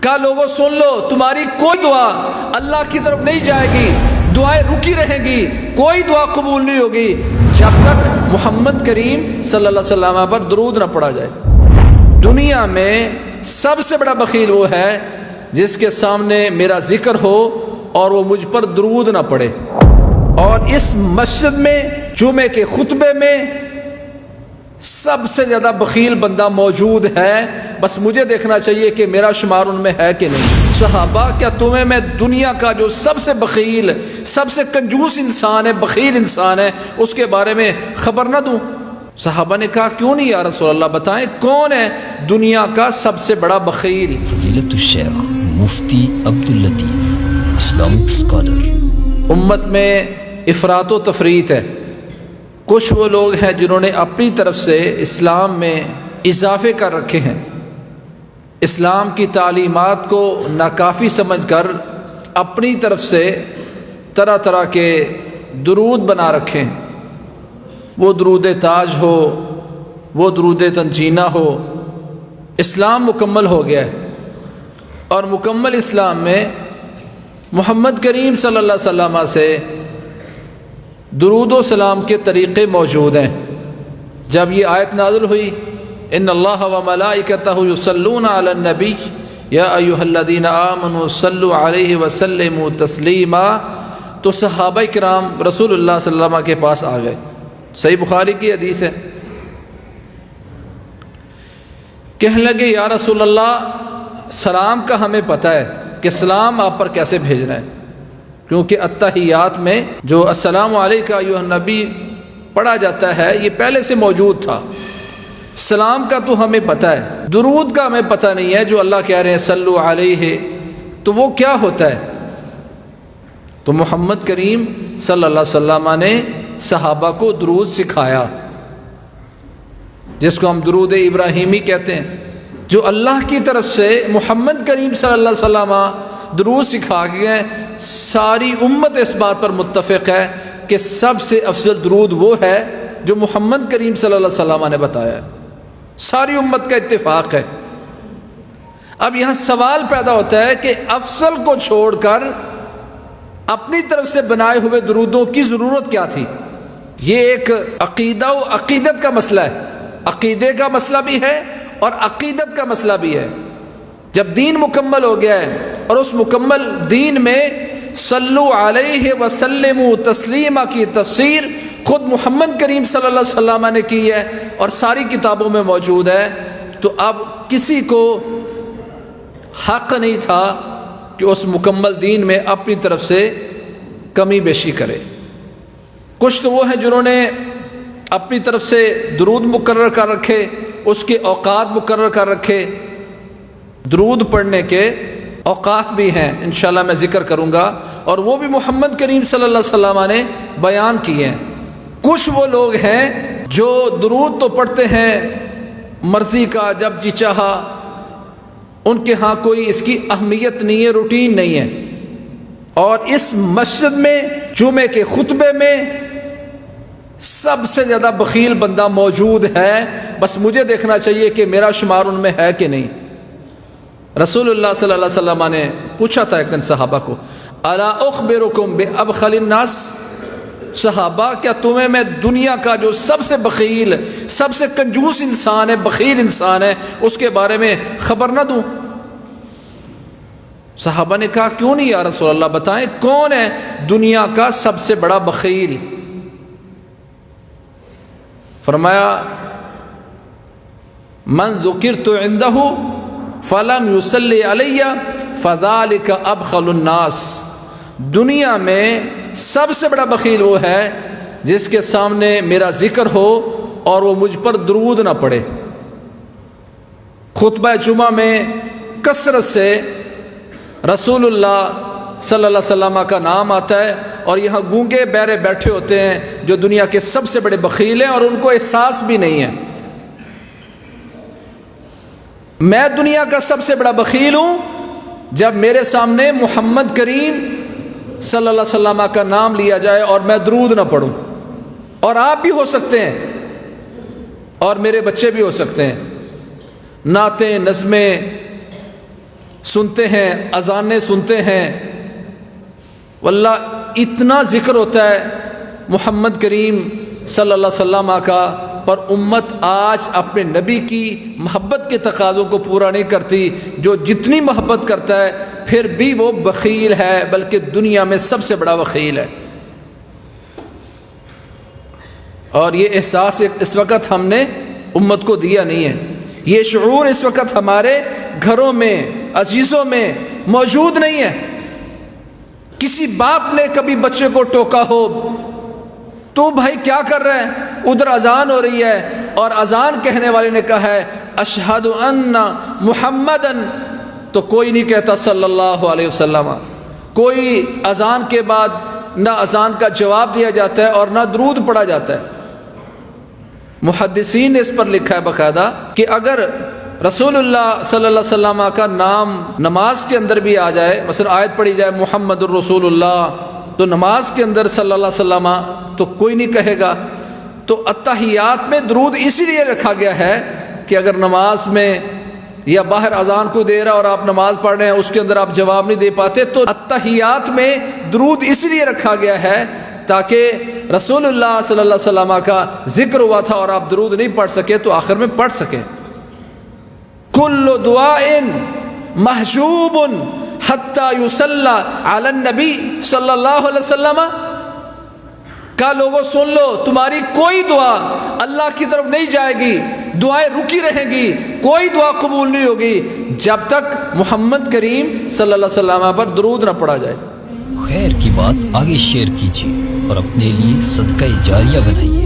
کہا لوگوں سن لو، تمہاری کوئی دعا اللہ کی طرف نہیں جائے گی، دعائیں رکی رہیں گی، کوئی دعا قبول نہیں ہوگی جب تک محمد کریم صلی اللہ علیہ وسلم پر درود نہ پڑھا جائے۔ دنیا میں سب سے بڑا بخیل وہ ہے جس کے سامنے میرا ذکر ہو اور وہ مجھ پر درود نہ پڑھے۔ اور اس مسجد میں جمعے کے خطبے میں سب سے زیادہ بخیل بندہ موجود ہے، بس مجھے دیکھنا چاہیے کہ میرا شمار ان میں ہے کہ نہیں۔ صحابہ، کیا تمہیں میں دنیا کا جو سب سے بخیل، سب سے کنجوس انسان ہے، بخیل انسان ہے، اس کے بارے میں خبر نہ دوں؟ صحابہ نے کہا کیوں نہیں یا رسول اللہ، بتائیں کون ہے دنیا کا سب سے بڑا بخیل؟ فضیلت الشیخ مفتی عبداللطیف، اسلامک اسکالر۔ امت میں افراط و تفریط ہے۔ کچھ وہ لوگ ہیں جنہوں نے اپنی طرف سے اسلام میں اضافے کر رکھے ہیں، اسلام کی تعلیمات کو ناکافی سمجھ کر اپنی طرف سے طرح طرح کے درود بنا رکھے ہیں۔ وہ درود تاج ہو، وہ درود تنجینہ ہو۔ اسلام مکمل ہو گیا ہے، اور مکمل اسلام میں محمد کریم صلی اللہ علیہ وسلم سے درود و سلام کے طریقے موجود ہیں۔ جب یہ آیت نازل ہوئی ان اللہ و ملائکتہ یصلون علی النبی یا ایھا الذین آمنوا صلوا علیہ وسلموا تسلیما، تو صحابہ کرام رسول اللہ صلی اللہ علیہ وسلم کے پاس آ گئے۔ صحیح بخاری کی حدیث ہے۔ کہنے لگے یا رسول اللہ، سلام کا ہمیں پتہ ہے کہ سلام آپ پر کیسے بھیجنا ہے، کیونکہ التحیات میں جو السلام علیکہ ایھا النبی پڑھا جاتا ہے یہ پہلے سے موجود تھا۔ سلام کا تو ہمیں پتہ ہے، درود کا ہمیں پتہ نہیں ہے جو اللہ کہہ رہے ہیں صلو علیہ، تو وہ کیا ہوتا ہے؟ تو محمد کریم صلی اللہ علیہ وسلم نے صحابہ کو درود سکھایا، جس کو ہم درود ابراہیمی کہتے ہیں، جو اللہ کی طرف سے محمد کریم صلی اللہ علیہ وسلم درود سکھا گئے۔ ساری امت اس بات پر متفق ہے کہ سب سے افضل درود وہ ہے جو محمد کریم صلی اللہ علیہ وسلم نے بتایا ہے، ساری امت کا اتفاق ہے۔ اب یہاں سوال پیدا ہوتا ہے کہ افضل کو چھوڑ کر اپنی طرف سے بنائے ہوئے درودوں کی ضرورت کیا تھی؟ یہ ایک عقیدہ و عقیدت کا مسئلہ ہے، عقیدے کا مسئلہ بھی ہے اور عقیدت کا مسئلہ بھی ہے۔ جب دین مکمل ہو گیا ہے اور اس مکمل دین میں صلو علیہ وسلم تسلیما کی تفسیر خود محمد کریم صلی اللہ علیہ وسلم نے کی ہے اور ساری کتابوں میں موجود ہے، تو اب کسی کو حق نہیں تھا کہ اس مکمل دین میں اپنی طرف سے کمی بیشی کرے۔ کچھ تو وہ ہیں جنہوں نے اپنی طرف سے درود مقرر کر رکھے، اس کے اوقات مقرر کر رکھے، درود پڑھنے کے اوقات بھی ہیں، انشاءاللہ میں ذکر کروں گا، اور وہ بھی محمد کریم صلی اللہ علیہ وسلم نے بیان کیے ہیں۔ کچھ وہ لوگ ہیں جو درود تو پڑھتے ہیں مرضی کا، جب جی چاہا، ان کے ہاں کوئی اس کی اہمیت نہیں ہے، روٹین نہیں ہے۔ اور اس مسجد میں جمعے کے خطبے میں سب سے زیادہ بخیل بندہ موجود ہے، بس مجھے دیکھنا چاہیے کہ میرا شمار ان میں ہے کہ نہیں۔ رسول اللہ صلی اللہ علیہ وسلم نے پوچھا تھا ایک دن صحابہ کو، الا اخبرکم بابخل الناس، صحابہ کیا تمہیں میں دنیا کا جو سب سے بخیل، سب سے کنجوس انسان ہے، بخیل انسان ہے، اس کے بارے میں خبر نہ دوں؟ صحابہ نے کہا کیوں نہیں یا رسول اللہ، بتائیں کون ہے دنیا کا سب سے بڑا بخیل؟ فرمایا من ذکرت عندہ فلم یصلی علی فذلک ابخل الناس، دنیا میں سب سے بڑا بخیل وہ ہے جس کے سامنے میرا ذکر ہو اور وہ مجھ پر درود نہ پڑے۔ خطبہ جمعہ میں کثرت سے رسول اللہ صلی اللہ علیہ وسلم کا نام آتا ہے، اور یہاں گونگے بہرے بیٹھے ہوتے ہیں جو دنیا کے سب سے بڑے بخیل ہیں، اور ان کو احساس بھی نہیں ہے۔ میں دنیا کا سب سے بڑا بخیل ہوں جب میرے سامنے محمد کریم صلی اللہ علیہ وسلم کا نام لیا جائے اور میں درود نہ پڑھوں، اور آپ بھی ہو سکتے ہیں اور میرے بچے بھی ہو سکتے ہیں، نعتیں، نظمیں، سنتے ہیں، اذانیں سنتے ہیں، واللہ اتنا ذکر ہوتا ہے محمد کریم صلی اللہ علیہ وسلم کا، پر امت آج اپنے نبی کی محبت کے تقاضوں کو پورا نہیں کرتی۔ جو جتنی محبت کرتا ہے پھر بھی وہ بخیل ہے، بلکہ دنیا میں سب سے بڑا بخیل ہے۔ اور یہ احساس اس وقت ہم نے امت کو دیا نہیں ہے، یہ شعور اس وقت ہمارے گھروں میں، عزیزوں میں موجود نہیں ہے۔ کسی باپ نے کبھی بچے کو ٹوکا ہو، تو بھائی کیا کر رہا ہے؟ ادھر اذان ہو رہی ہے اور اذان کہنے والے نے کہا ہے اشہد ان محمدن، تو کوئی نہیں کہتا صلی اللہ علیہ وسلم۔ کوئی اذان کے بعد نہ اذان کا جواب دیا جاتا ہے اور نہ درود پڑھا جاتا ہے۔ محدثین نے اس پر لکھا ہے باقاعدہ کہ اگر رسول اللہ صلی اللہ علیہ وسلم کا نام نماز کے اندر بھی آ جائے، مثلا آیت پڑھی جائے محمد الرسول اللہ، تو نماز کے اندر صلی اللہ علیہ وسلم تو کوئی نہیں کہے گا۔ تو اتحیات میں درود اسی لیے رکھا گیا ہے کہ اگر نماز میں یا باہر اذان کو دے رہا اور آپ نماز پڑھ رہے ہیں، اس کے اندر آپ جواب نہیں دے پاتے، تو اتحیات میں درود اسی لیے رکھا گیا ہے تاکہ رسول اللہ صلی اللہ علیہ وسلم کا ذکر ہوا تھا اور آپ درود نہیں پڑھ سکے تو آخر میں پڑھ سکیں۔ کل دعاء محجوب حتی یصلی علی النبی صلی اللہ علیہ وسلم، کا لوگوں سن لو، تمہاری کوئی دعا اللہ کی طرف نہیں جائے گی، دعائیں رکی رہیں گی، کوئی دعا قبول نہیں ہوگی جب تک محمد کریم صلی اللہ علیہ وسلم پر درود نہ پڑھا جائے۔ خیر کی بات آگے شیئر کیجیے اور اپنے لیے صدقہ جاریہ بنائیے۔